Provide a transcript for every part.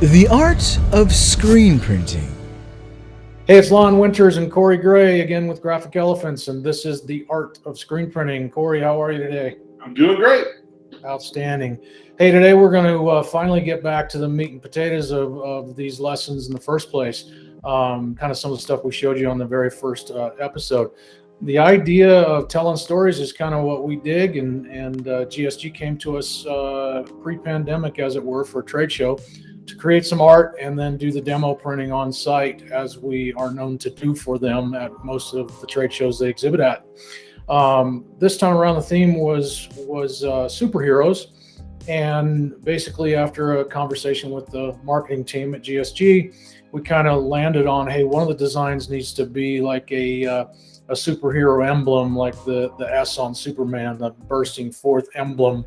The art of screen printing. Hey, it's Lon Winters and Cory Gray again with Graphic Elephants, and this is the art of screen printing. Cory, how are you today? I'm doing great. Outstanding. Hey, today we're going to finally get back to the meat and potatoes of these lessons in the first place. Kind of some of the stuff we showed you on the very first episode. The idea of telling stories is kind of what we dig, and GSG came to us pre-pandemic, as it were, for a trade show to create some art and then do the demo printing on site, as we are known to do for them at most of the trade shows they exhibit at. This time around, the theme was superheroes, and basically after a conversation with the marketing team at GSG, we kind of landed on, hey, one of the designs needs to be like a superhero emblem, like the S on Superman, the bursting forth emblem.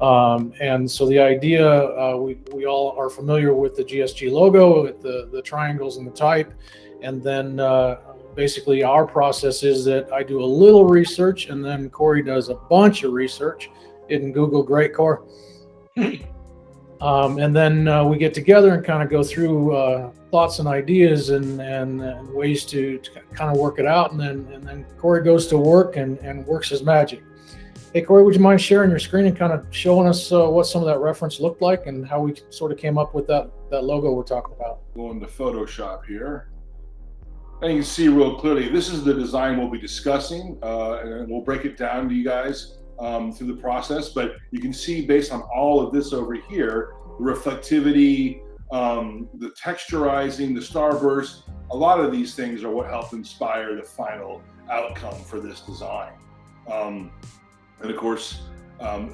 And so the idea, we all are familiar with the GSG logo, with the triangles and the type. And then basically our process is that I do a little research, and then Cory does a bunch of research. Isn't Google great, Cory? And then we get together and kind of go through thoughts and ideas and ways to kind of work it out. And then Cory goes to work and works his magic. Hey, Cory, would you mind sharing your screen and kind of showing us what some of that reference looked like and how we sort of came up with that logo we're talking about? Going to Photoshop here. And you can see real clearly, this is the design we'll be discussing, and we'll break it down to you guys through the process. But you can see based on all of this over here, the reflectivity, the texturizing, the starburst, a lot of these things are what helped inspire the final outcome for this design. And of course,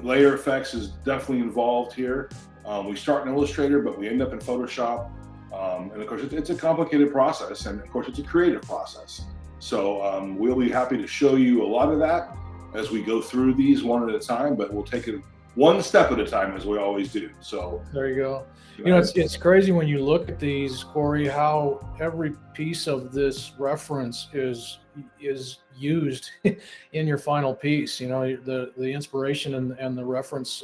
layer effects is definitely involved here. We start in Illustrator, but we end up in Photoshop. And of course, it's a complicated process, and of course, it's a creative process. So we'll be happy to show you a lot of that as we go through these one at a time, but we'll take it one step at a time, as we always do. So there you go. You know, it's crazy when you look at these, Cory, how every piece of this reference is used in your final piece. You know, the inspiration and the reference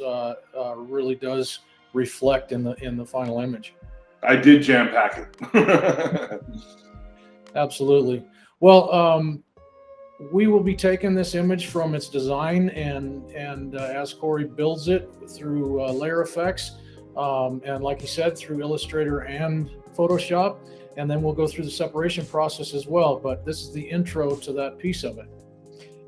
really does reflect in the final image. I did jam pack it. Absolutely. Well, we will be taking this image from its design and as Cory builds it through layer effects, and like he said, through Illustrator and Photoshop, and then we'll go through the separation process as well. But this is the intro to that piece of it.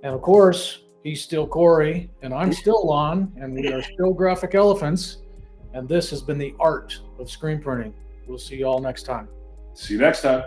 And of course, he's still Cory, and I'm still Lon, and we are still Graphic Elephants. And this has been the art of screen printing. We'll see you all next time. See you next time.